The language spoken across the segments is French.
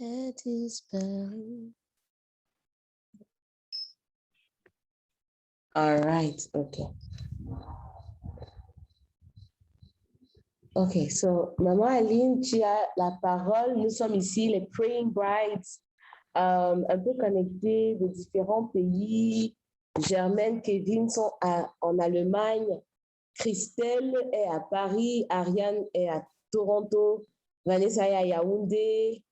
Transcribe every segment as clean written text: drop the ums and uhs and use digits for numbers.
head is bowed. All right, okay. Ok, so Maman Aline, tu as la parole. Nous sommes ici, les Praying Brides, un peu connectés de différents pays. Germaine, Kevin sont en Allemagne. Christelle est à Paris. Ariane est à Toronto. Vanessa est à Yaoundé.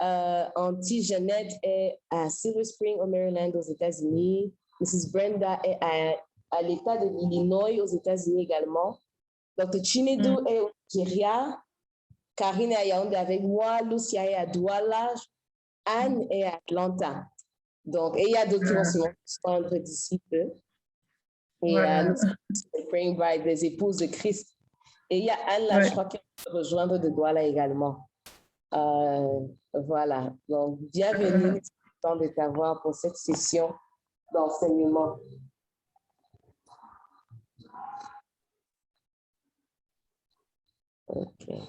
Auntie Jeannette est à Silver Spring, au Maryland, aux États-Unis. Mrs. Brenda est à l'État de l'Illinois, aux États-Unis également. Dr. Chinedu est au Nigeria. Karine est à Yaoundé avec moi. Lucia est à Douala. Anne est à Atlanta. Donc, et il y a d'autres qui vont se rendre d'ici peu. Et nous sommes les Praying Brides, les épouses de Christ. Et il y a Anne là, je crois qu'elle va rejoindre de Douala également. Voilà. Donc, bienvenue. C'est content de t'avoir pour cette session d'enseignement. Okay.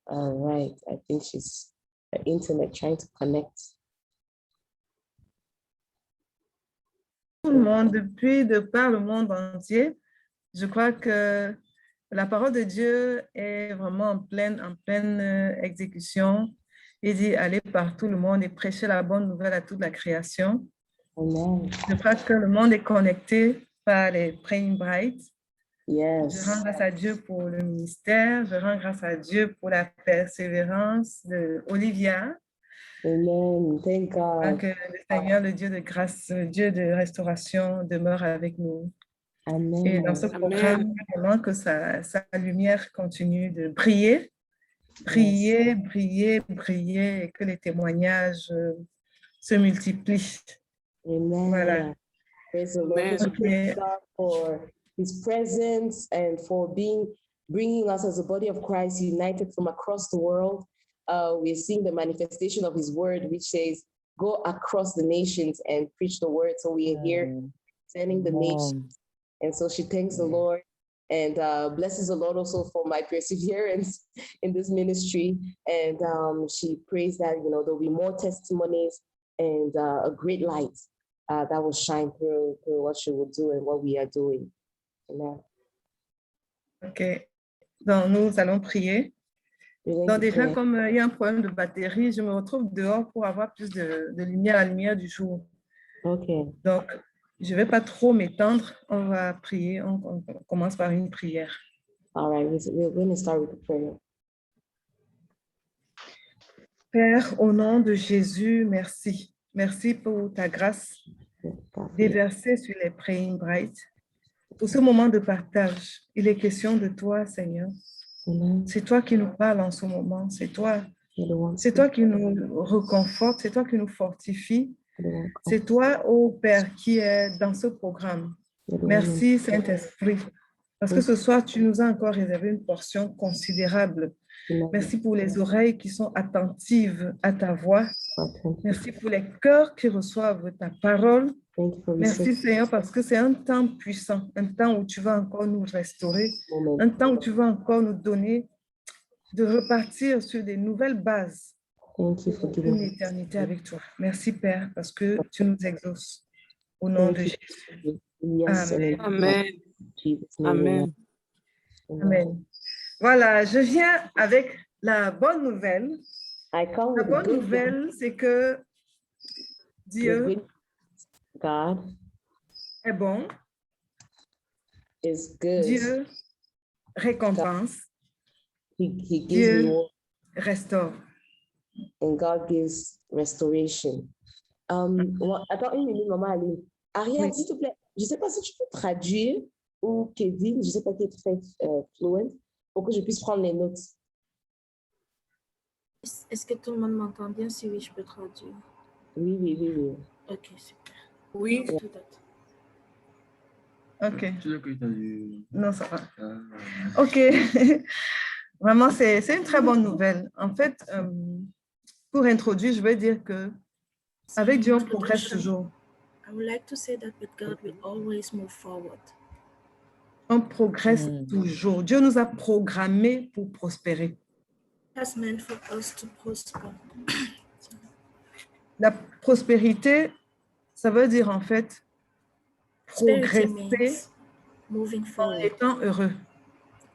All right. I think she's the internet trying to connect. Tout le monde, depuis de par le monde entier, je crois que la parole de Dieu est vraiment en pleine exécution. Il dit aller par tout le monde et prêcher la bonne nouvelle à toute la création. Amen. Je crois que le monde est connecté par les Praying Brides. Yes. Je rends grâce à Dieu pour le ministère. Je rends grâce à Dieu pour la persévérance d'Olivia. Amen. Thank God. Que le Seigneur, le Dieu de grâce, le Dieu de restauration demeure avec nous. Amen. Et dans ce programme, vraiment que sa lumière continue de briller, briller, briller, briller, et que les témoignages se multiplient. Amen. Voilà. Praise the Lord. Praise God for His presence and for bringing us as a body of Christ united from across the world. We're seeing the manifestation of His word, which says, "Go across the nations and preach the word." So we are here sending the nations. And so she thanks the Lord and blesses the Lord also for my perseverance in this ministry. And she prays that, there'll be more testimonies and a great light that will shine through what she will do and what we are doing. Amen. OK. Donc, nous allons prier. Donc, déjà, comme il y a un problème de batterie, je me retrouve dehors pour avoir plus de lumière, la lumière du jour. OK. Donc, je ne vais pas trop m'étendre. On va prier. On commence par une prière. All right, we're going to start with the prayer. Père, au nom de Jésus, merci. Merci pour ta grâce déversée sur les Praying Brides. Pour ce moment de partage, il est question de toi, Seigneur. C'est toi qui nous parles en ce moment. C'est toi qui nous reconforte. C'est toi qui nous fortifie. C'est toi, ô Père, qui est dans ce programme. Merci, Saint-Esprit, parce que ce soir, tu nous as encore réservé une portion considérable. Merci pour les oreilles qui sont attentives à ta voix. Merci pour les cœurs qui reçoivent ta parole. Merci, Seigneur, parce que c'est un temps puissant, un temps où tu vas encore nous restaurer, un temps où tu vas encore nous donner de repartir sur des nouvelles bases. Une éternité avec toi. Merci, Père, parce que tu nous exauces. Au nom de Jésus. Amen. Amen. Amen. Amen. Voilà, je viens avec la bonne nouvelle. La bonne nouvelle, c'est que Dieu est bon. Dieu récompense. Dieu restaure. And God gives restoration. Attends une minute, Maman Aline. Ariane, s'il te plaît, je ne sais pas si tu peux traduire ou Kevin, je ne sais pas qui est très fluent, pour que je puisse prendre les notes. Est-ce que tout le monde m'entend bien? Si oui, je peux traduire. Oui. Ok, super. Oui. Ok. Non, ça va. Ok. Vraiment, c'est une très bonne nouvelle. En fait, pour introduire, je vais dire que avec Dieu, on progresse toujours. I would like to say that with God, we always move forward. On progresse toujours. Dieu nous a programmés pour prospérer. has meant for us to prosper. La prospérité, ça veut dire en fait Prosperity progresser means moving en forward, étant heureux.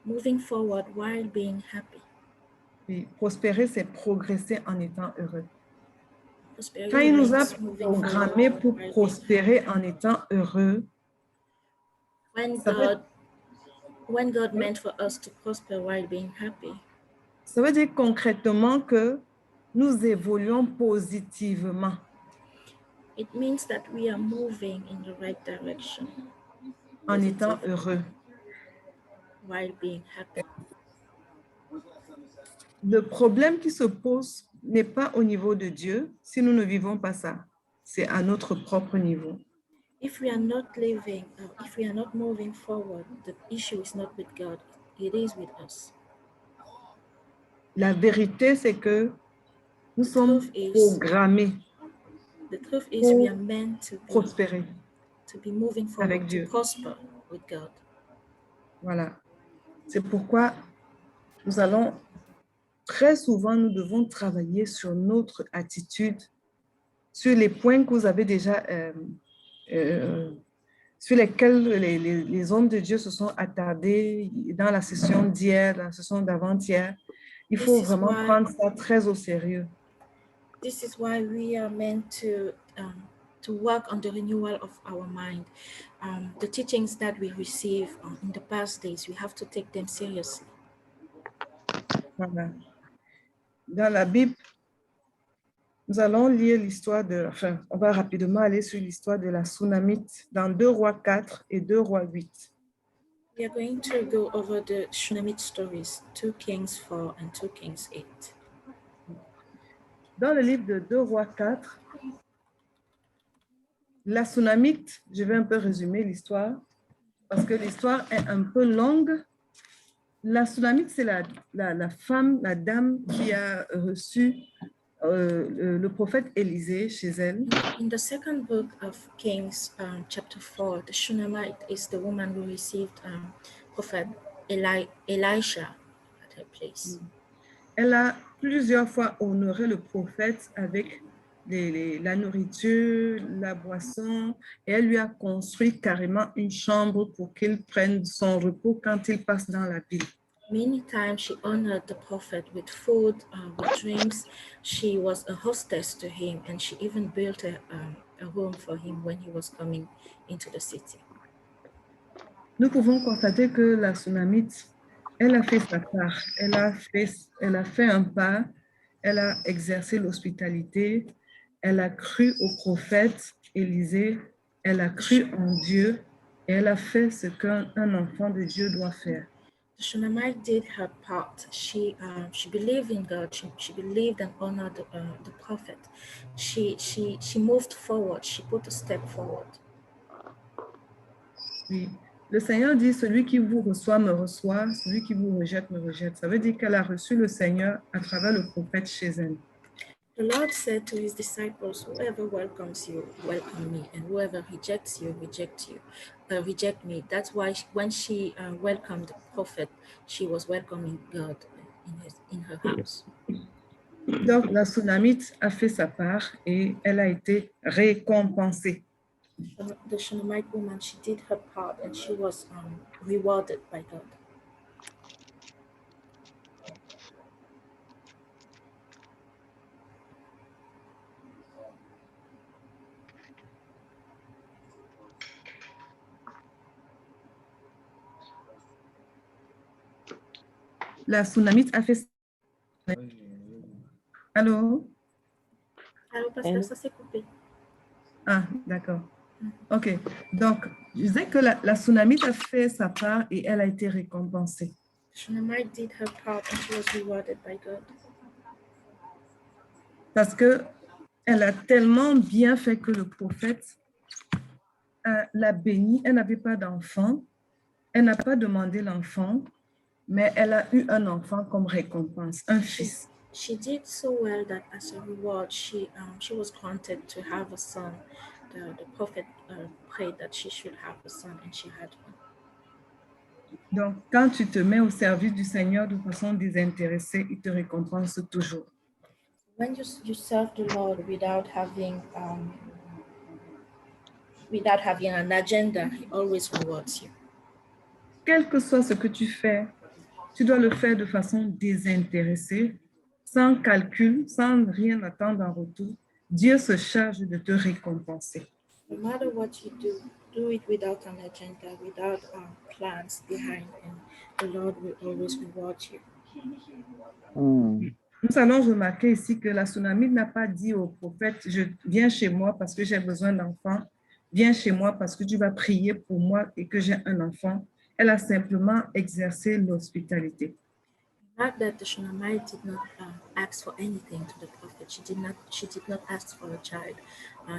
moving forward while being happy. Et prospérer, c'est progresser en étant heureux. Quand Prosperity il nous a means moving programmé forward pour while being prospérer happy. en étant heureux, When ça veut, God meant for us to prosper while being happy, ça veut dire concrètement que nous évoluons positivement. it means that we are moving in the right direction En étant positively heureux. while being happy. Le problème qui se pose n'est pas au niveau de Dieu si nous ne vivons pas ça. C'est à notre propre niveau. If we are not living, if we are not moving forward, the issue is not with God, it is with us. La vérité, c'est que nous sommes truth is- programmés The truth is, pour we are meant prospérer to be moving avec forward, Dieu. to prosper with God. Voilà. C'est pourquoi très souvent, nous devons travailler sur notre attitude, sur les points que vous avez déjà, sur lesquels les hommes de Dieu se sont attardés dans la session d'hier, dans la session d'avant-hier. Il faut vraiment prendre ça très au sérieux. This is why we are meant to work on the renewal of our mind. The teachings that we receive in the past days, we have to take them seriously. Voilà. Dans la Bible, nous allons lire l'histoire on va rapidement aller sur l'histoire de la Sunamite dans 2 Rois 4 et 2 Rois 8. We are going to go over the Shunammite stories, 2 Kings 4 and 2 Kings 8. Dans le livre de 2 Rois 4, la Sunamite, je vais un peu résumer l'histoire parce que l'histoire est un peu longue. La Sunamite, c'est la femme, la dame qui a reçu le prophète Élisée chez elle. In the second book of Kings, chapter 4, the Shunammite is the woman who received prophet Elisha at her place. Elle a plusieurs fois honoré le prophète avec la nourriture, la boisson, et elle lui a construit carrément une chambre pour qu'il prenne son repos quand il passe dans la ville. Many times she honored the prophet with food, with drinks. She was a hostess to him, and she even built a home for him when he was coming into the city. Nous pouvons constater que la Sunamite, elle a fait sa part, elle a fait un pas, elle a exercé l'hospitalité, elle a cru au prophète Élisée, elle a cru en Dieu et elle a fait ce qu'un enfant de Dieu doit faire. The Shunammite did her part. She believed in God. She believed and honored the prophet. She moved forward. She put a step forward. Oui. Le Seigneur dit, celui qui vous reçoit me reçoit, celui qui vous rejette me rejette. Ça veut dire qu'elle a reçu le Seigneur à travers le prophète chez elle. The Lord said to his disciples, whoever welcomes you, welcome me, and whoever rejects you, reject me. That's why when she welcomed the prophet, she was welcoming God in her house. Donc, la Sunamite a fait sa part et elle a été récompensée. The Shunammite woman, she did her part and she was rewarded by God. La Sunamite a fait... Allô? Allô, pasteur, ça s'est coupé. Ah, d'accord. OK. Donc, je disais que la Sunamite a fait sa part et elle a été récompensée. Shunammite did her part and she was rewarded by God. Parce qu'elle a tellement bien fait que le prophète l'a bénie. Elle n'avait pas d'enfant. Elle n'a pas demandé l'enfant, mais elle a eu un enfant comme récompense, un fils. She did so well that as a reward, she was granted to have a son. The prophet prayed that she should have a son, and she had one. Donc, quand tu te mets au service du Seigneur de façon désintéressée, il te récompense toujours. When you serve the Lord without having an agenda, He always rewards you. Quel que soit ce que tu fais, tu dois le faire de façon désintéressée, sans calcul, sans rien attendre en retour. Dieu se charge de te récompenser. No matter what you do it without an agenda, without plans behind, and the Lord will always reward you. Nous allons remarquer ici que la Sunamite n'a pas dit au prophète, je viens chez moi parce que j'ai besoin d'enfants, viens chez moi parce que tu vas prier pour moi et que j'ai un enfant. Elle a simplement exercé l'hospitalité. Not that the Shunammite did not ask for anything to the prophet. She did not ask for a child.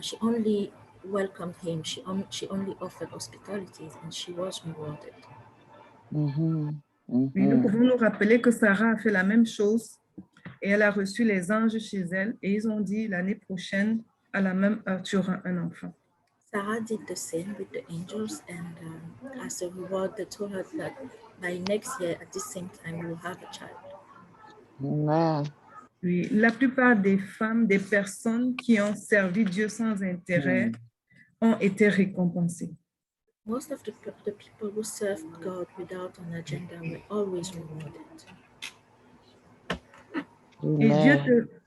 She only welcomed him. She only offered hospitalities, and she was rewarded. Oui, nous pouvons nous rappeler que Sarah a fait la même chose et elle a reçu les anges chez elle et ils ont dit l'année prochaine, à la même heure, tu auras un enfant. Sarah did the same with the angels, and as a reward, they told her that by next year, at the same time, you will have a child. Oui, la plupart des femmes, des personnes qui ont servi Dieu sans intérêt ont été récompensées. Most of the people who served God without an agenda were always rewarded. Et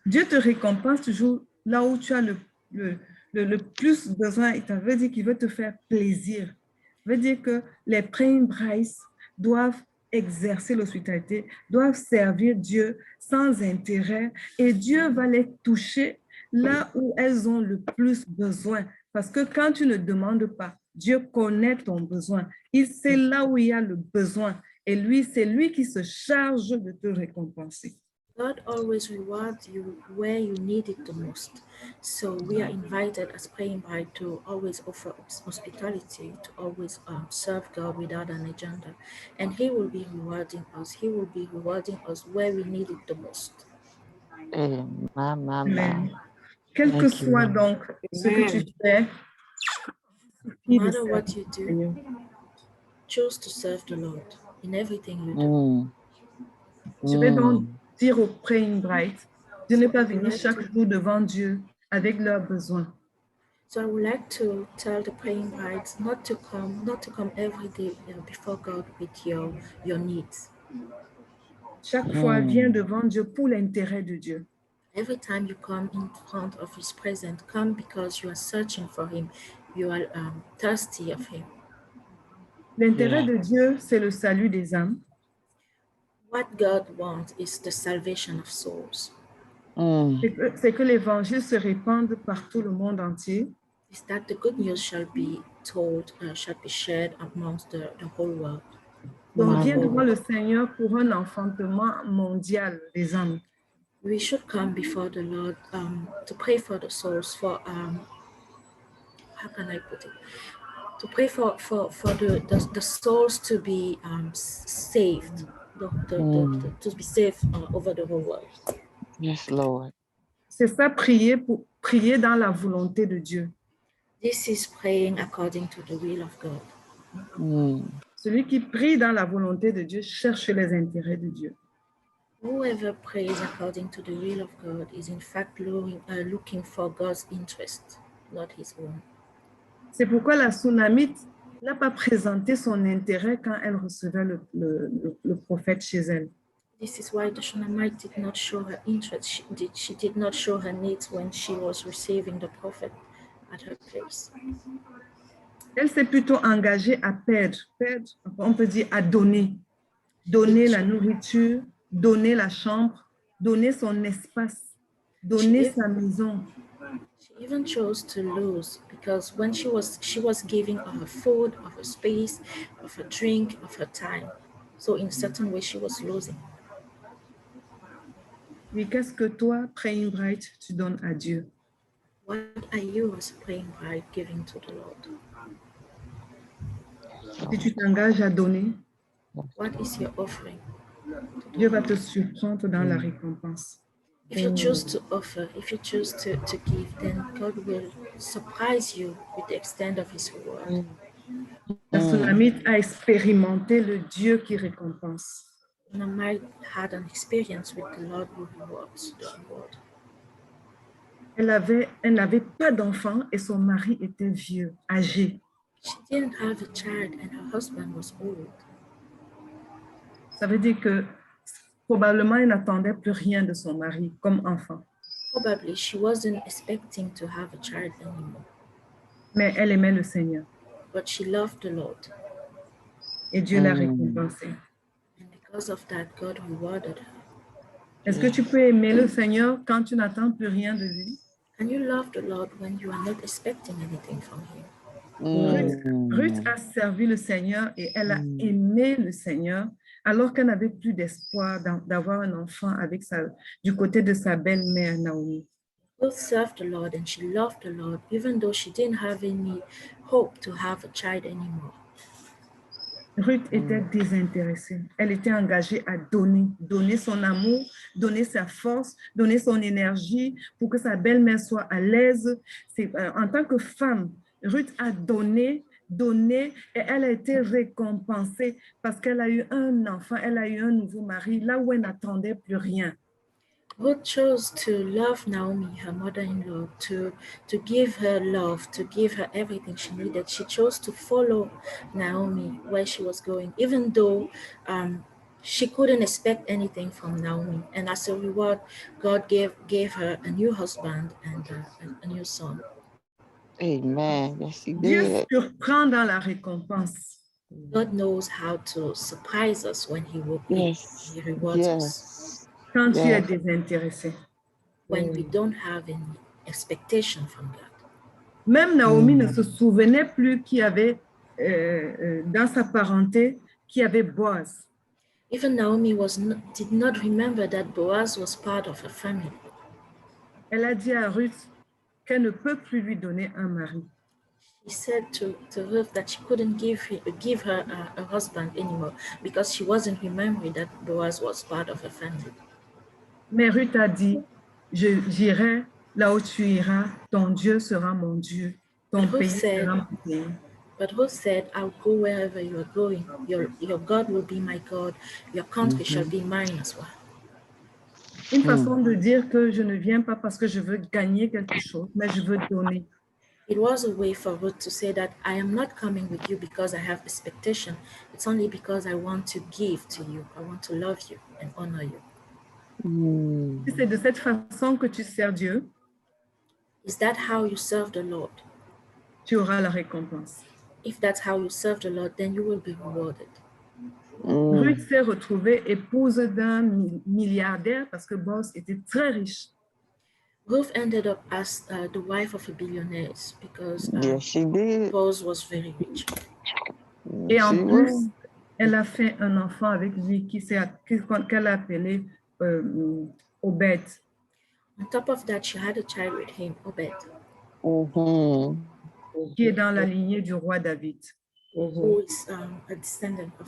Dieu te récompense toujours là où tu as le plus besoin. Et ça veut dire qu'il veut te faire plaisir. Ça veut dire que les praying brides doivent exercer l'hospitalité, doivent servir Dieu sans intérêt. Et Dieu va les toucher là où elles ont le plus besoin. Parce que quand tu ne demandes pas, Dieu connaît ton besoin. Il sait là où il y a le besoin. Et lui, c'est lui qui se charge de te récompenser. God always rewards you where you need it the most. So we are invited as praying bride to always offer hospitality, to always serve God without an agenda. And He will be rewarding us. He will be rewarding us where we need it the most. Amen. Quel que soit donc ce que tu fais, no matter what you do, choose to serve the Lord in everything you do. Je vais donc dire aux praying brides de ne pas venir chaque jour devant Dieu avec leurs besoins. So I would like to tell the praying brides not to come every day before God with your needs. Chaque fois, viens devant Dieu pour l'intérêt de Dieu. Every time you come in front of His presence, come because you are searching for Him. You are thirsty of Him. L'intérêt de Dieu, c'est le salut des âmes. What God wants is the salvation of souls. C'est que l'évangile se répande par tout le monde entier. Is that the good news shall be told, shall be shared amongst the whole world. Donc, viens devant le Seigneur pour un enfantement mondial des âmes. We should come before the Lord to pray for the souls, for how can I put it? To pray for the souls to be saved, to be saved over the whole world. Yes, Lord. C'est ça, prier dans la volonté de Dieu. This is praying according to the will of God. Celui qui prie dans la volonté de Dieu cherche les intérêts de Dieu. Whoever prays according to the will of God is in fact looking for God's interest, not his own. C'est pourquoi la Sunamite n'a pas présenté son intérêt quand elle recevait le prophète chez elle. This is why the Shunammite did not show her interest. She did not show her needs when she was receiving the prophet at her place. Elle s'est plutôt engagée à perdre, on peut dire à donner la nourriture, donner la chambre, donner son espace, donner sa maison. She even chose to lose because when she was giving of her food, of her space, of her drink, of her time. So in a certain way, she was losing. Mais qu'est-ce que toi, praying bride, tu donnes à Dieu? What are you as a praying bride giving to the Lord? Si tu t'engages à donner, what is your offering? Dieu va te surprendre dans la récompense. If you choose to offer, if you choose to give, then God will surprise you with the extent of His reward. La Sunamite a expérimenté le Dieu qui récompense. Shunammite had an experience with the Lord who rewards the reward. Elle n'avait pas d'enfant et son mari était vieux, âgé. She didn't have a child and her husband was old. Ça veut dire que probablement elle n'attendait plus rien de son mari comme enfant. Probably she wasn't expecting to have a child anymore, Mais elle aimait le Seigneur but she loved the Lord. et Dieu l'a récompensée. And because of that, God rewarded her. Est-ce que tu peux aimer le Seigneur quand tu n'attends plus rien de lui? Can you love the Lord when you are not expecting anything from him? Ruth a servi le Seigneur et elle a aimé le Seigneur alors qu'elle n'avait plus d'espoir d'avoir un enfant du côté de sa belle-mère Naomi. Ruth served the Lord and she loved the Lord even though she didn't have any hope to have a child anymore. Ruth était désintéressée. Elle était engagée à donner son amour, donner sa force, donner son énergie pour que sa belle-mère soit à l'aise. En tant que femme, Ruth a donné et elle a été récompensée parce qu'elle a eu un enfant, elle a eu un nouveau mari, là où elle n'attendait plus rien. Ruth chose to love Naomi, her mother-in-law, to give her love, to give her everything she needed. She chose to follow Naomi where she was going, even though she couldn't expect anything from Naomi. And as a reward, God gave her a new husband and a new son. Amen. Yes, he Dieu did. surprend dans la récompense. God knows how to surprise us when he rewards us. Quand tu es désintéressé. When we don't have any expectation from God. Même Naomi ne se souvenait plus qu'il y avait dans sa parenté qu'il y avait Boaz. Even Naomi did not remember that Boaz was part of her family. Elle a dit à Ruth qu'elle ne peut plus lui donner un mari. She said to Ruth that she couldn't give her a husband anymore because she wasn't remembering that Boaz was part of her family. Mais Ruth a dit, j'irai là où tu iras, ton Dieu sera mon Dieu, ton pays sera mon pays. But Ruth said, I'll go wherever you are going. Your God will be my God. Your country shall be mine as well. Une façon de dire que je ne viens pas parce que je veux gagner quelque chose, mais je veux donner. It was a way for Ruth to say that I am not coming with you because I have expectation. It's only because I want to give to you. I want to love you and honor you. Si c'est de cette façon que tu sers Dieu, is that how you serve the Lord? Tu auras la récompense. If that's how you serve the Lord, then you will be rewarded. Ruth s'est retrouvée épouse d'un milliardaire parce que Boaz était très riche. Ruth ended up as the wife of a billionaire because Boaz was very rich. Et en plus, elle a fait un enfant avec lui qu'elle a appelé Obed. On top of that, she had a child with him, Obed. Qui est dans la lignée du roi David. Who is a descendant of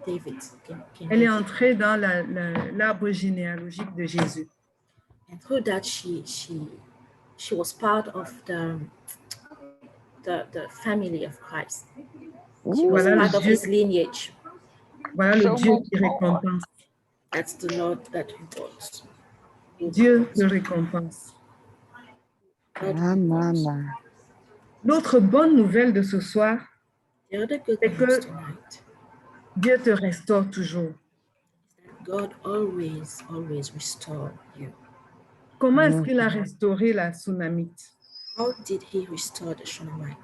David. King Elle est entrée dans l'arbre généalogique de Jésus. And through that, she was part of the family of Christ. She was part of his lineage. Voilà le Dieu qui récompense. That's the Lord that rewards. Dieu te récompense. L'autre bonne nouvelle de ce soir, c'est que Dieu te restaure toujours. God always restore you. Comment est-ce qu'il a restauré la Sunamite? How did he restore the Shunammite?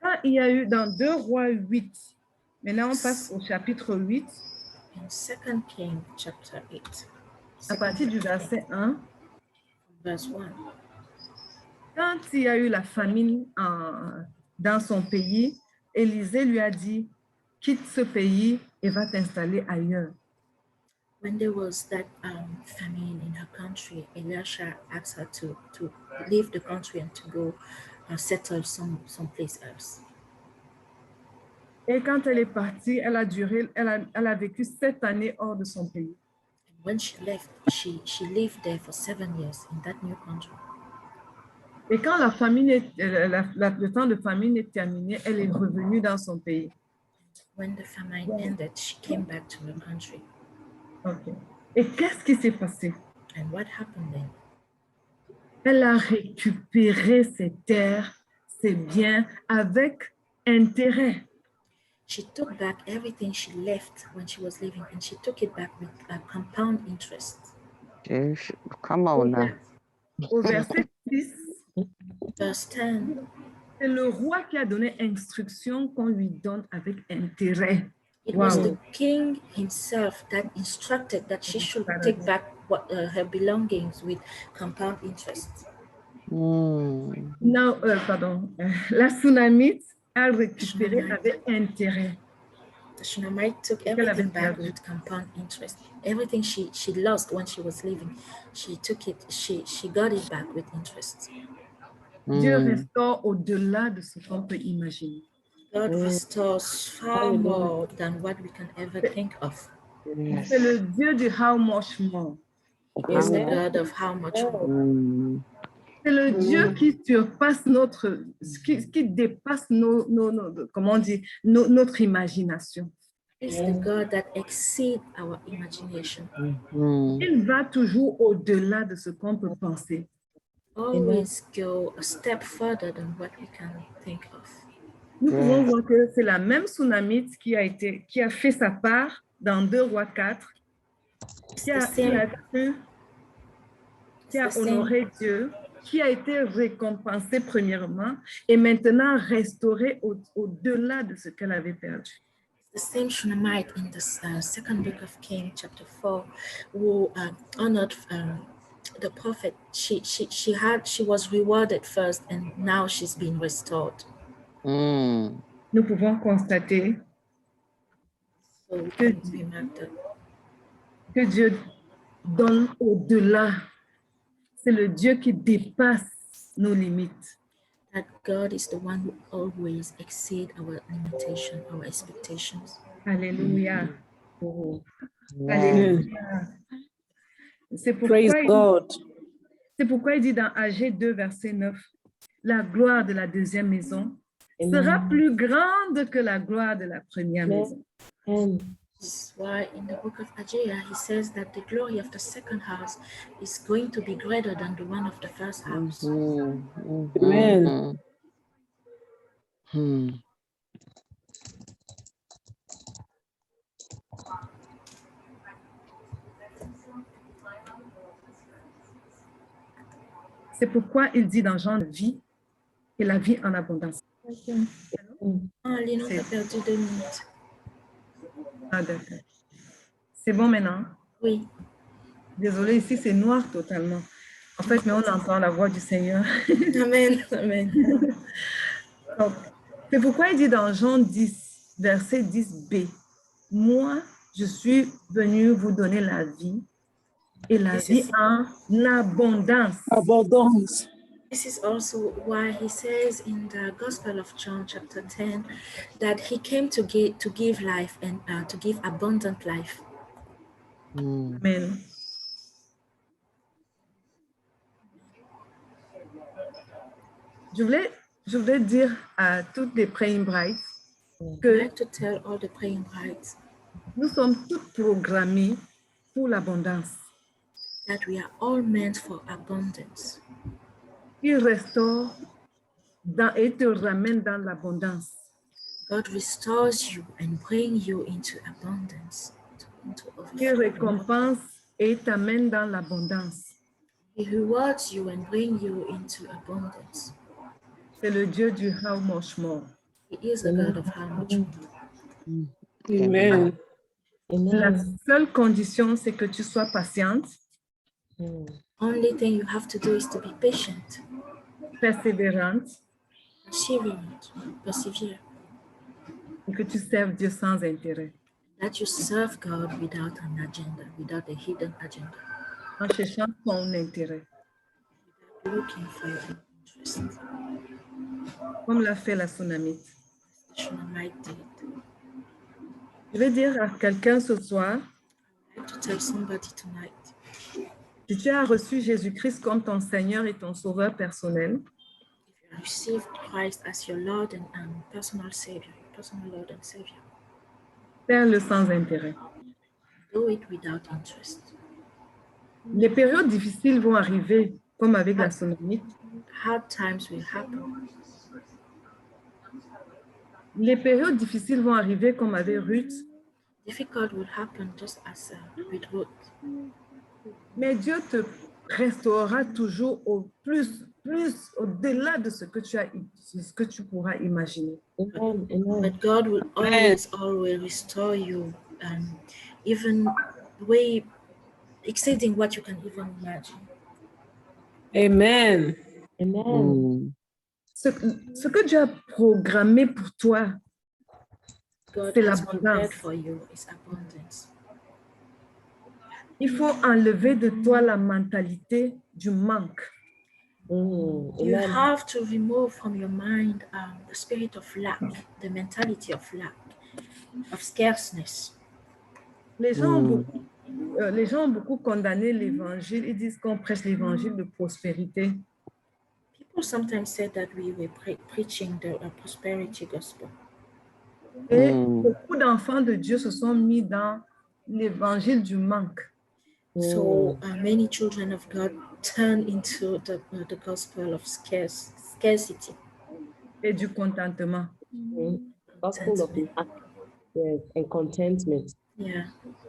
Quand il y a eu dans 2 Rois 8, maintenant on passe au chapitre 8. In 2 Kings chapter 8. À partir du verset 1. Verse 1. Quand il y a eu la famine dans son pays, Élisée lui a dit, quitte ce pays et va t'installer ailleurs. When there was that famine in her country, Elisha asked her to leave the country and to go settle someplace else. Et quand elle est partie, elle a vécu 7 années hors de son pays. And when she left, she lived there for 7 years in that new country. Et quand la famine le temps de famine est terminé, elle est revenue dans son pays. When the famine ended, she came back to her country. Ok. Et qu'est-ce qui s'est passé? And what happened then? Elle a récupéré ses terres, ses biens avec intérêt. She took back everything she left when she was leaving, and she took it back with a compound interest. Yes. Come on now. Au verset 6, Verse 10, c'est le roi qui a donné instruction qu'on lui donne avec intérêt. it was Wow. the king himself that instructed that she should take back her belongings with compound interest. Mm. Non, pardon. La Sunamite a récupéré avec intérêt. The Shunammite took qu'elle avait everything back perdu. with compound interest. Everything she lost when she was leaving, she took it, she got it back with interest. Dieu restaure au-delà de ce qu'on peut imaginer. God restores far more than what we can ever think of. Yes. C'est le Dieu du how much more. He is the Amen. God of how much more. Mm. C'est le Dieu qui surpasse qui dépasse comment on dit, notre imagination. It's the God that exceeds our imagination. Mm. Il va toujours au-delà de ce qu'on peut penser. Always go a step further than what we can think of. Nous pouvons voir que c'est la même Sunamite qui a fait sa part dans 2 Rois 4, qui a honoré Dieu, qui a été récompensée premièrement et maintenant restaurée au-delà de ce qu'elle avait perdu. The same Shunammite in the second book of Kings, chapter 4, who honored the prophet. She was rewarded first, and now she's been restored. Mm. Nous pouvons constater So we can remark that que Dieu donne au-delà. C'est le Dieu qui dépasse nos limites. that God is the one who always exceeds our limitation, our expectations. Alléluia. Wow. Alléluia. C'est Praise God. pourquoi il dit dans AG 2, verset 9, la gloire de la deuxième maison sera plus grande que la gloire de la première maison. Amen. This is why in the book of Isaiah, he says that the glory of the second house is going to be greater than the one of the first house. Mm. Amen. Mm. C'est pourquoi il dit dans Jean la vie et la vie en abondance. Ah, Lino, t'as perdu 2 minutes. Ah, d'accord. C'est bon maintenant? Oui. Désolée, ici c'est noir totalement. En fait, mais on entend la voix du Seigneur. Amen. Amen. Donc, c'est pourquoi il dit dans Jean 10, verset 10b, moi, je suis venu vous donner la vie et la vie en abondance. Abondance. This is also why he says in the Gospel of John, chapter 10, that he came to give life and to give abundant life. Mm. Amen. Je voulais dire à toutes les praying brides I'd que like to tell all the praying brides nous sommes toutes programmées pour l'abondance. that we are all meant for abundance. Il restaure et te ramène dans l'abondance. God restores you and brings you into abundance. Into Il overflow. récompense et t'amène dans l'abondance. He rewards you and brings you into abundance. C'est le Dieu du how much more. He is a God of how much more. Amen. La Amen. seule condition, c'est que tu sois patiente, Only thing you have to do is to be patient, persévérante persevere, et que tu serves Dieu sans intérêt, that you serve God without an agenda, without a hidden agenda, en cherchant ton intérêt, looking for your own interest. comme l'a fait la Sunamite. The Shunammite did. Je vais dire à quelqu'un ce soir, I'd like to tell somebody tonight, si tu as reçu Jésus-Christ comme ton Seigneur et ton Sauveur personnel, Receive Christ as your Lord and personal Savior, personal Lord and Savior. Fais-le sans intérêt. Do it without interest. Les périodes difficiles vont arriver, comme avec la Sunamite. Hard times will happen. Les périodes difficiles vont arriver, comme avec Ruth. Difficult will happen just as with Ruth. Mais Dieu te restaurera toujours au plus au-delà de ce que tu pourras imaginer. Amen. Amen. But God will always restore you, even way exceeding what you can even imagine. Amen. Amen. Ce que Dieu a programmé pour toi, God c'est has prepared l'abondance. for you is abundance. Il faut enlever de toi la mentalité du manque. You Amen. have to remove from your mind the spirit of lack, the mentality of lack, of scarceness. Les gens ont beaucoup condamné l'évangile. Ils disent qu'on prêche l'évangile de prospérité. People sometimes say that we were preaching the prosperity gospel. Et beaucoup d'enfants de Dieu se sont mis dans l'évangile du manque. So many children of God turn into the gospel of scarcity. Et du contentement. Gospel of lack, yes, and contentment. Yeah.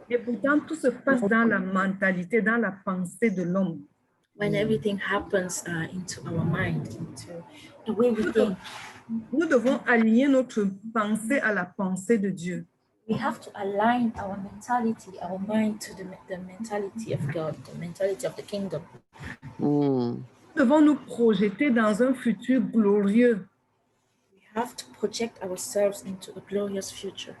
Et pourtant, tout se passe dans la mentalité, dans la pensée de l'homme. When everything happens into our mind, into the way we think, Nous devons aligner notre pensée à la pensée de Dieu. we have to align our mentality, our mind to the mentality of God, the mentality of the kingdom. Nous devons nous projeter dans un futur glorieux. We have to project ourselves into a glorious future.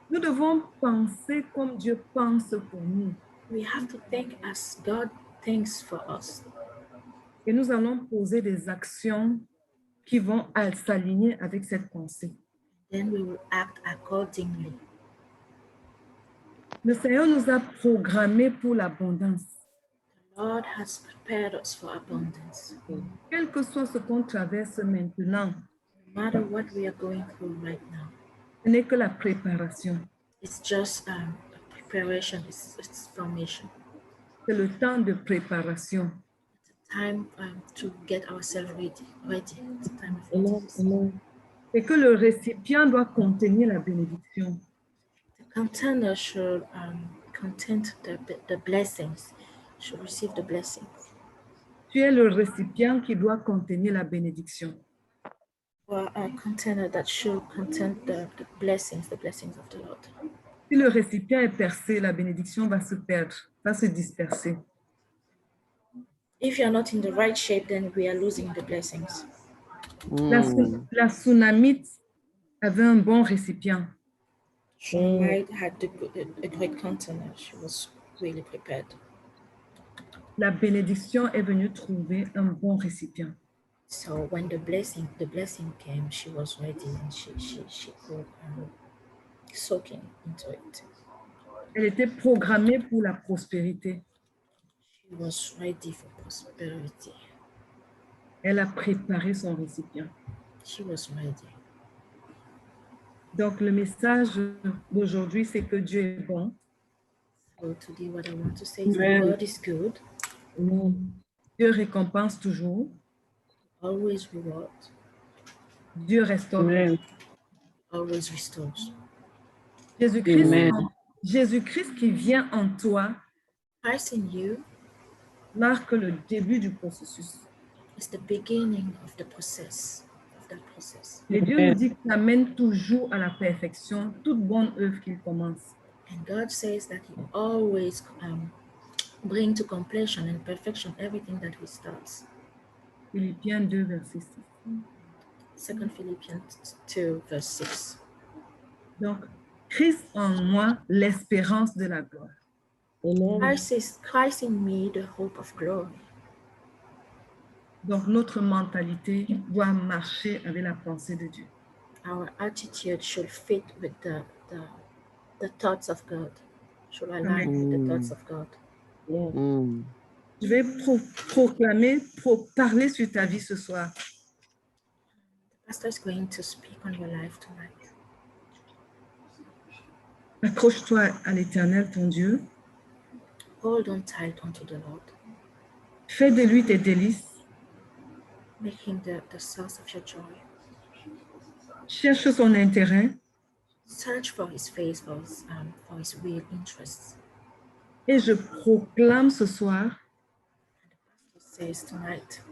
Nous devons penser comme Dieu pense pour nous. We have to think as God thinks for us. Et nous allons poser des actions qui vont s'aligner avec cette pensée. Then we will act accordingly. Le Seigneur nous a programmés pour l'abondance. The Lord has prepared us for abundance. Quel que soit ce qu'on traverse maintenant, No matter what we are going through right now, ce n'est que la préparation. it's just a preparation, it's formation. C'est le temps de préparation. It's a time to get ourselves ready. It's a time of Amen. readiness. Amen. Et que le récipient doit contenir la bénédiction. The container should contain the blessings, should receive the blessings. Tu es le récipient qui doit contenir la bénédiction. Or a container that should contain the blessings of the Lord. Si le récipient est percé, la bénédiction va se perdre, va se disperser. If you're not in the right shape, then we are losing the blessings. La Sunamite avait un bon récipient. Shunammite had a great container. She was really prepared. La bénédiction est venue trouver un bon récipient. So when the blessing came, she was ready and she could soak into it. Elle était programmée pour la prospérité. She was ready for prosperity. Elle a préparé son récipient. She was ready. Donc, le message d'aujourd'hui, c'est que Dieu est bon. So today what I want to say is Amen. that God is good, Amen. Dieu récompense toujours. always reward, Dieu restaure. Amen. always restores. Jésus-Christ, Amen. Jésus-Christ qui vient en toi Christ in you marque le début du processus. is the beginning of the process, of that process. Et Dieu nous dit qu'il amène toujours à la perfection toute bonne œuvre qu'il commence. And God says that He always bring to completion and perfection everything that He starts. Philippiens 2, verset 6. 2 Philippians 2, verse 6. Donc, Christ en moi, l'espérance de la gloire. Amen. Christ in me, the hope of glory. Donc, notre mentalité doit marcher avec la pensée de Dieu. Our attitude should fit with the thoughts of God, should align with the thoughts of God. Yeah. Je vais parler sur ta vie ce soir. Pastor is going to speak on your life tonight. Accroche-toi à l'Éternel, ton Dieu. Hold on tight onto the Lord. Fais de lui tes délices. Make him the source of your joy. Cherche son intérêt Search for his face, for his real interests. et je proclame ce soir He says tonight,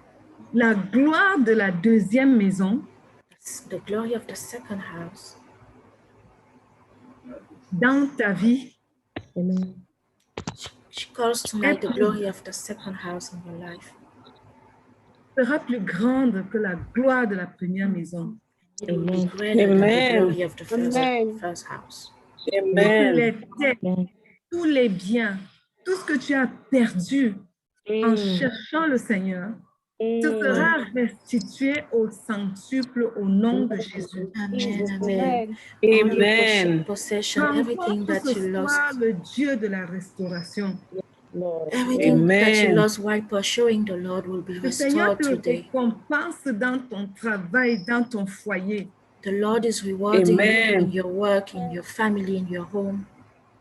la gloire de la deuxième maison the glory of the second house dans ta vie Amen. She calls tonight the glory of the second house in your life. sera plus grande que la gloire de la première maison. It will be Amen. greater than the Amen. glory of the Amen. first house. Toutes Amen. les terres, Amen. tous les biens, tout ce que tu as perdu en cherchant le Seigneur, te sera restitué au centuple au nom de Jésus. Amen. Amen. Amen. All your Amen. possession, everything Rencontre that ce you lost, soir le Dieu de la restauration. Lord. everything that you Amen. lost while pursuing the Lord will be Le Seigneur restored te today. récompense dans ton travail, dans ton foyer. The Lord is rewarding you Amen. in your work, in your family, in your home.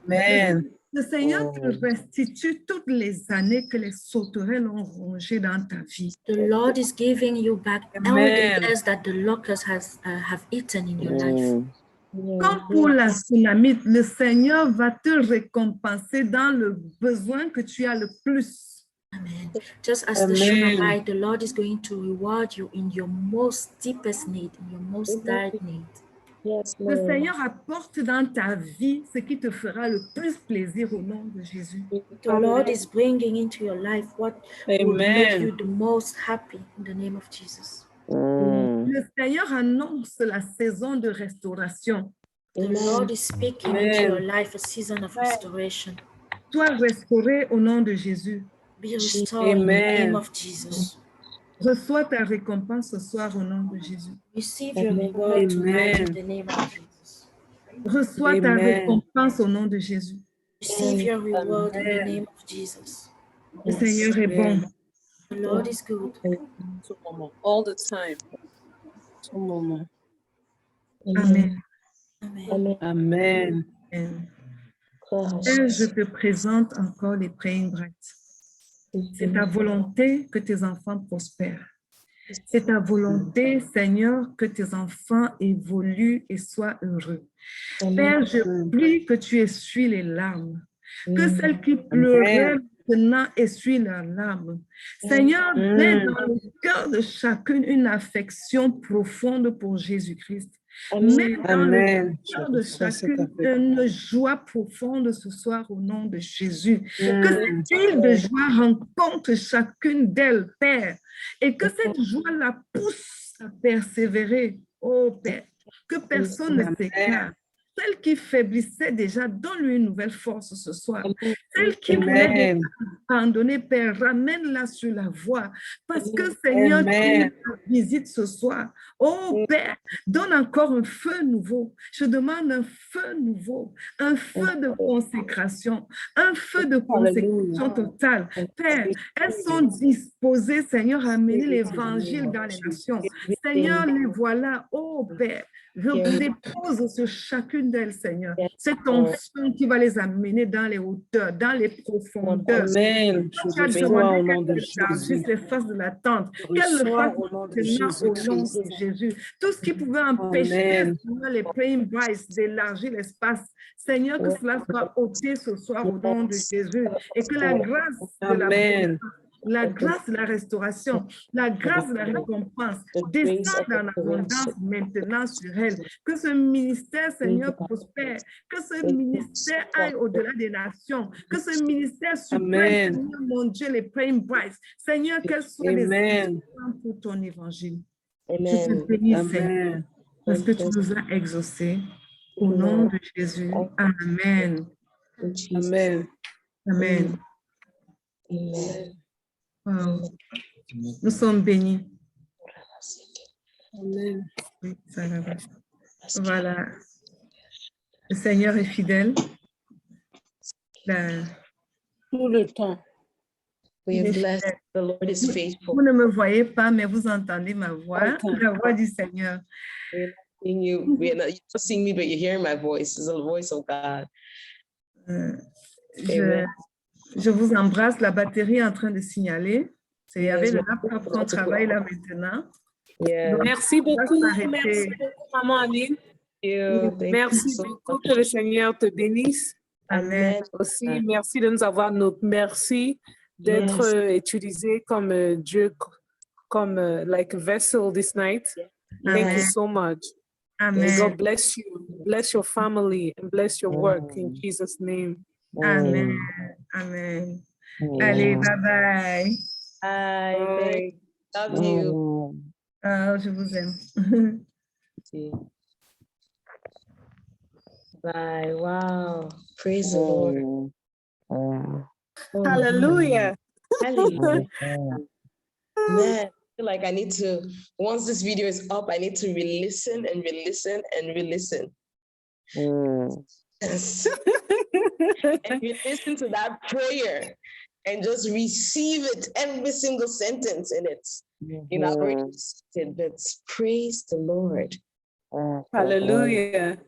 Amen. Le Seigneur te restitue toutes les années que les sauterelles ont rongées dans ta vie. The Lord is giving you back all Amen. the years that the locusts have eaten in your life. Comme pour la tsunamite, le Seigneur va te récompenser dans le besoin que tu as le plus. Amen. Just as the Amen. Shunammite, the Lord is going to reward you in your most deepest need, in your most dire need. Yes, Le Lord. Seigneur apporte dans ta vie ce qui te fera le plus plaisir au nom de Jésus. The Lord is bringing into your life what will make Amen. you the most happy in the name of Jesus. Le Seigneur annonce la saison de restauration. The Amen. Lord is speaking Amen. into your life a season of restoration. Sois restauré au nom de Jésus. Be restored in the name Amen. of Jesus. Reçois ta récompense ce soir au nom de Jésus. Receive your Amen. reward tonight in Amen. the name of Jesus. Reçois ta Amen. récompense au nom de Jésus. Receive your reward in the Amen. name of Jesus. Le Seigneur est bon. Amen. The Lord is good. Tout moment. All the time. Tout moment. Amen. Amen. Amen. Amen. Amen. Gloire à Père, je Jésus. te présente encore les Praying Brights. C'est ta volonté que tes enfants prospèrent. C'est ta volonté, Seigneur, que tes enfants évoluent et soient heureux. Père, je prie que tu essuies les larmes, que celles qui pleuraient maintenant essuient leurs larmes. Seigneur, mets dans le cœur de chacune une affection profonde pour Jésus-Christ. Mets dans le Amen. cœur de chacune une joie profonde ce soir au nom de Jésus. Que cette huile de joie rencontre chacune d'elles, Père, et que cette joie la pousse à persévérer, oh Père, que personne ne s'écarte. Celle qui faiblissait déjà, donne-lui une nouvelle force ce soir. Celle qui voulait déjà abandonner, Père, ramène-la sur la voie. Parce que, Seigneur, tu nous visites ce soir. Oh Père, donne encore un feu nouveau. Je demande un feu nouveau, un feu de consécration, un feu de consécration totale. Père, elles sont disposées, Seigneur, à amener l'évangile dans les nations. Seigneur, les voilà. Oh Père, je dépose sur chacune d'elles, Seigneur. C'est ton feu qui va les amener dans les hauteurs, dans les profondeurs. Amen. Tu as demandé qu'elles élargissent les faces de la tente, qu'elles le fassent maintenant au nom de Jésus. Tout ce qui pouvait empêcher Seigneur, les Praying Brights d'élargir l'espace, Seigneur, que cela soit ôté ce soir au nom de Jésus et que la grâce de la grâce de la restauration, la grâce de la récompense descende en abondance maintenant sur elle. Que ce ministère, Seigneur, prospère. Que ce ministère aille au-delà des nations. Que ce ministère supplée, Seigneur, mon Dieu, les Praying Brights. Seigneur, qu'elles soient des instruments pour ton évangile. Je te bénis, Seigneur, parce que tu nous as exaucés. Au nom de Jésus. Amen. Amen. Amen. Amen. Wow. Nous sommes bénis. Amen. Oui, ça va. Voilà. Le Seigneur est fidèle. Tout le temps. We Il are est blessed. fidèle. The Lord is Vous faithful. ne me voyez pas, mais vous entendez ma voix, All the time. la voix du Seigneur. We're not seeing you. You're not seeing me, but you're hearing my voice. It's the voice of God. Euh, Amen. je vous embrasse. La batterie est en train de signaler. Il y avait Yes, le laptop qu'on travaille là maintenant. Yeah. Donc, Merci on va beaucoup, s'arrêter. merci beaucoup, Maman Aline. Thank you. Thank you Merci so beaucoup, much. que le Seigneur te bénisse. Amen. Amen. Aussi, merci de nous avoir merci d'être Yes. utilisé comme Dieu, comme like a vessel this night. Thank Amen. you so much. Amen. May God bless you, bless your family, and bless your work in Jesus' name. Amen. Amen. Allez, bye-bye. Bye. Love you. Ah, je vous aime. Bye. Wow. Praise the Lord. Oh, Hallelujah. hallelujah. Man, I feel like I need to, once this video is up, I need to re-listen and re-listen and re-listen. Yes. And re-listen to that prayer and just receive it, every single sentence in it. You know, I already said, but praise the Lord. Hallelujah.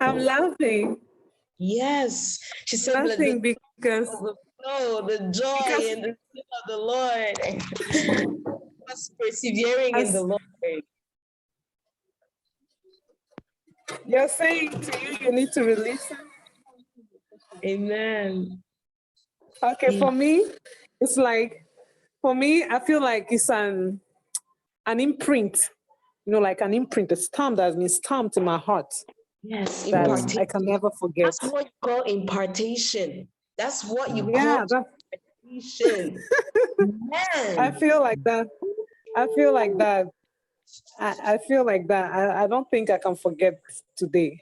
I'm laughing. Yes. She said, "Let Laughing because the joy and the spirit of the Lord. Just persevering in the Lord. you're saying to you need to release it. Amen. Okay, for me, it's like, for me, I feel like it's an imprint, you know, like an imprint, a stamp that has been stamped in my heart Yes, that impartation. I can never forget. That's what you call impartation. That's what you Yeah, call impartation. Man. I feel like that. I feel like that. I feel like that. I don't think I can forget today.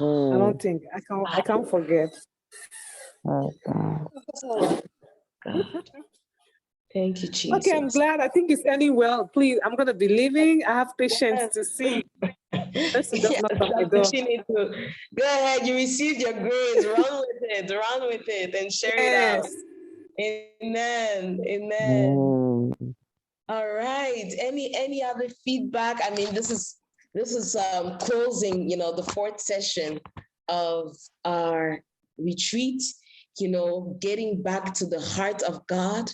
I don't think I can't forget. Thank you, Jesus. Okay, I'm glad. I think it's ending well. Please, I'm gonna be leaving. I have patience to see. Let's just knock on my door. Go ahead, you received your grace. Run with it, and share it out. Amen. Amen. All right. Any other feedback? I mean, this is closing, you know, the fourth session of our retreat, you know, getting back to the heart of God,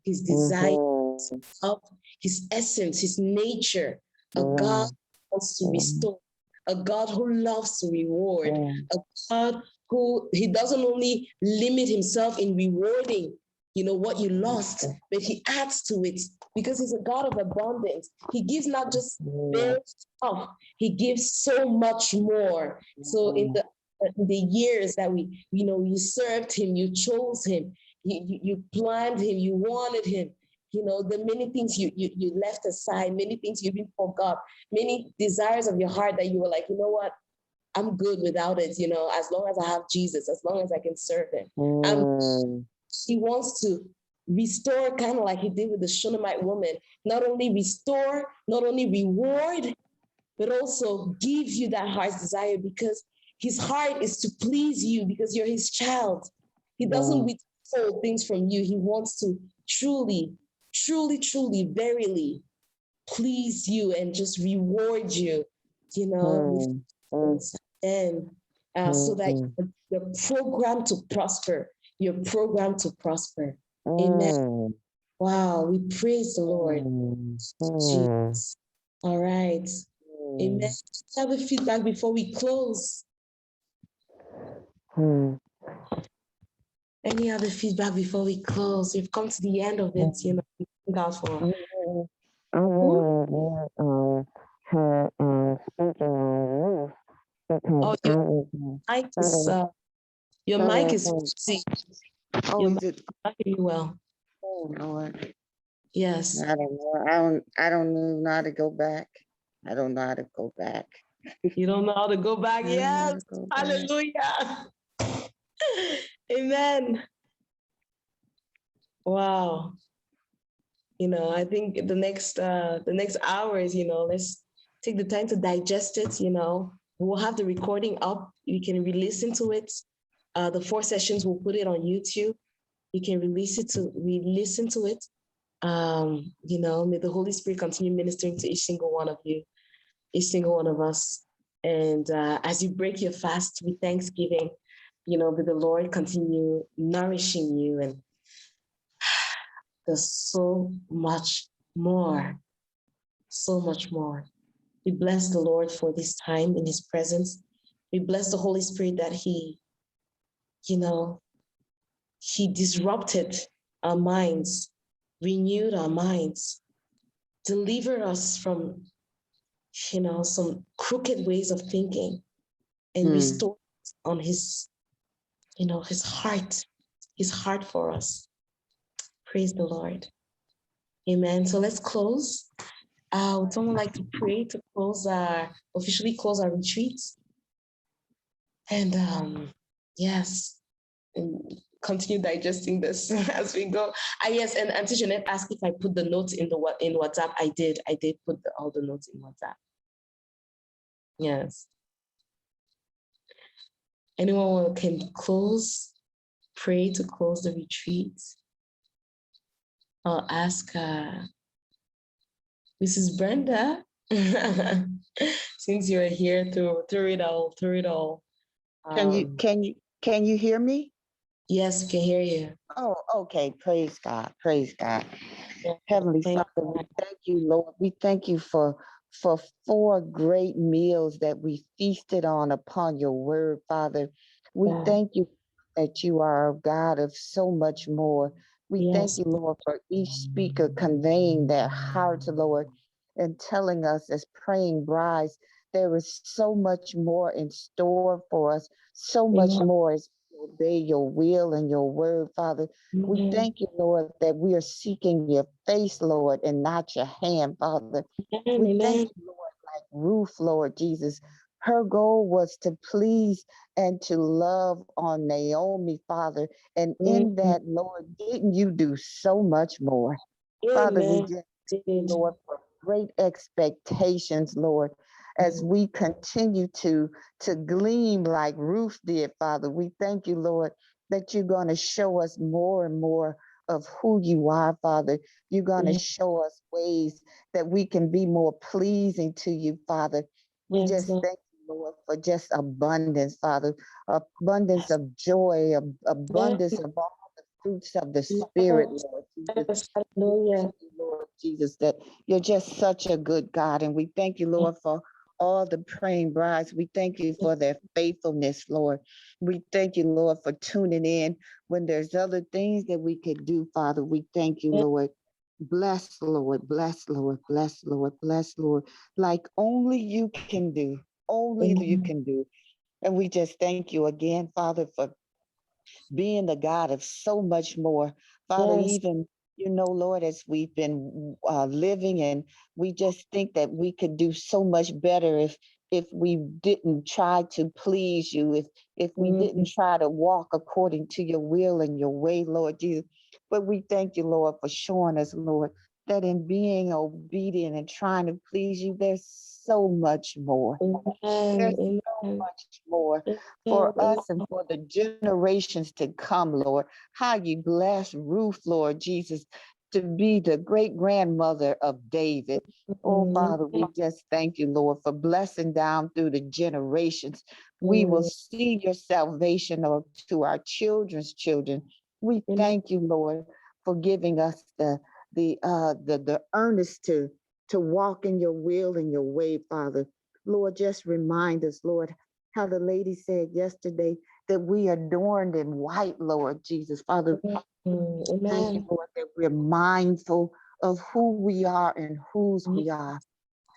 his desire, his essence, his nature, a God who wants to restore, a God who loves to reward, a God who, he doesn't only limit himself in rewarding, you know, what you lost, but he adds to it because he's a God of abundance. He gives not just bare stuff, he gives so much more. So in the years that you served him, you chose him, you planned him, you wanted him, you know, the many things you left aside, many things you even forgot, many desires of your heart that you were like, you know what, I'm good without it, you know, as long as I have Jesus, as long as I can serve him. He wants to restore, kind of like he did with the Shunammite woman, not only restore, not only reward, but also give you that heart's desire, because his heart is to please you because you're his child. He doesn't withhold things from you. He wants to truly, verily please you and just reward you, you know, and so that you're programmed to prosper. You're programmed to prosper. Amen. Wow, we praise the Lord. Jesus. All right. Amen. Other feedback before we close? Any other feedback before we close? We've come to the end of it, you know. Thank God for. Oh, your mic is see. Oh, is it? I hear you well. Oh, Lord. Yes. I don't know. I don't know how to go back. I don't know how to go back. You don't know how to go back? I don't know how Yes. to go back. Hallelujah. Amen. Wow. You know, I think the next hours, you know, let's take the time to digest it, you know, We'll have the recording up. You can re-listen to it. The 4 sessions, we'll put it on YouTube. You can re-listen to it. You know, may the Holy Spirit continue ministering to each single one of you, each single one of us. And as you break your fast with thanksgiving, you know, may the Lord continue nourishing you. And there's so much more, so much more. We bless the Lord for this time in his presence. We bless the Holy Spirit that he, you know, he disrupted our minds, renewed our minds, delivered us from, you know, some crooked ways of thinking, and restored on his, you know, his heart for us. Praise the Lord. Amen. So let's close. Would someone like to pray to officially close our retreat? And yes, and continue digesting this as we go. Yes, and Auntie Jeanette asked if I put the notes in WhatsApp. I did put all the notes in WhatsApp. Yes. Anyone can pray to close the retreat? I'll ask Mrs. Brenda, since you're here through it all. Can you hear me? Yes, we can hear you. Oh, okay. Praise God. Praise God. Yeah. Heavenly Father, we thank you, Lord. We thank you for 4 great meals that we feasted on upon your word, Father. We thank you that you are a God of so much more. We thank you, Lord, for each speaker conveying their hearts, Lord, and telling us as praying brides, there is so much more in store for us, so much more as we obey your will and your word, Father. We thank you, Lord, that we are seeking your face, Lord, and not your hand, Father. We thank you, Lord, like Ruth, Lord Jesus. Her goal was to please and to love on Naomi, Father. And in that, Lord, didn't you do so much more? Father, we just thank you, Lord, for great expectations, Lord, as we continue to gleam like Ruth did, Father. We thank you, Lord, that you're going to show us more and more of who you are, Father. You're going to show us ways that we can be more pleasing to you, Father. We just thank you, Lord, for just abundance, Father, abundance of joy, abundance of all the fruits of the Spirit, Lord Jesus. Hallelujah. Lord Jesus, that you're just such a good God. And we thank you, Lord, for all the praying brides. We thank you for their faithfulness, Lord. We thank you, Lord, for tuning in when there's other things that we could do, Father. We thank you, Lord. Bless, Lord, bless, Lord, bless, Lord, bless, Lord, like only you can do, only you can do. And we just thank you again, Father, for being the God of so much more. Father, even, you know, Lord, as we've been living, and we just think that we could do so much better if we didn't try to please you, if we didn't try to walk according to your will and your way, Lord Jesus. But we thank you, Lord, for showing us, Lord, that in being obedient and trying to please you, there's so much more. There's so much more for us and for the generations to come, Lord. How you bless Ruth, Lord Jesus, to be the great grandmother of David. Oh, Father, we just thank you, Lord, for blessing down through the generations. We will see your salvation to our children's children. We thank you, Lord, for giving us the earnest to walk in your will and your way, Father. Lord, just remind us, Lord, how the lady said yesterday that we are adorned in white, Lord Jesus. Father, thank you, Lord, that we're mindful of who we are and whose we are.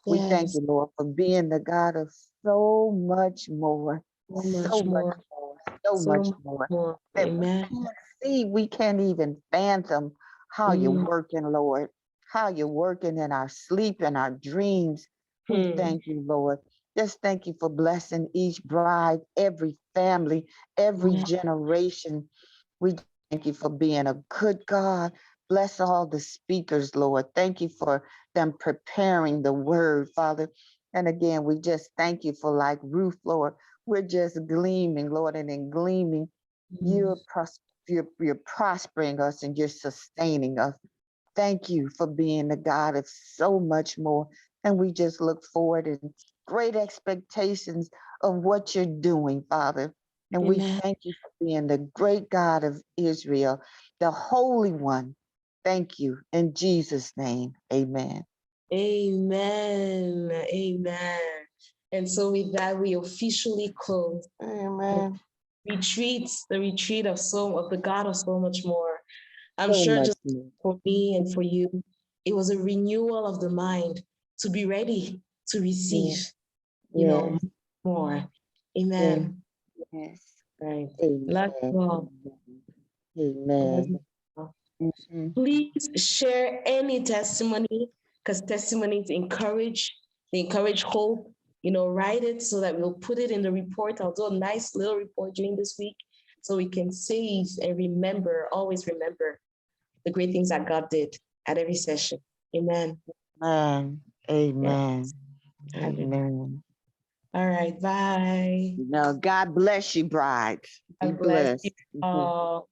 We thank you, Lord, for being the God of so much more, so much more. That we can't see, we can't even fathom how you're working, Lord, how you're working in our sleep and our dreams. We thank you, Lord. Just thank you for blessing each bride, every family, every generation. We thank you for being a good God. Bless all the speakers, Lord. Thank you for them preparing the word, Father. And again, we just thank you for like Ruth, Lord. We're just gleaming, Lord, and in gleaming, you're prospering us and you're sustaining us. Thank you for being the God of so much more. And we just look forward in great expectations of what you're doing, Father. And we thank you for being the great God of Israel, the Holy One. Thank you. In Jesus' name, amen. Amen. Amen. And so with that, we officially close. Amen. The retreat of the God of so much more. I'm So sure much just more. for me and for you, it was a renewal of the mind to be ready to receive, more. Amen. Yes. Right. Amen. Love you all. Amen. Please share any testimony, because testimonies encourage hope. Write it so that we'll put it in the report. I'll do a nice little report during this week so we can save and always remember the great things that God did at every session. Amen. Amen. Amen. Yes. Amen. All right. Bye. Now, God bless you, brides. Be God bless blessed. you all.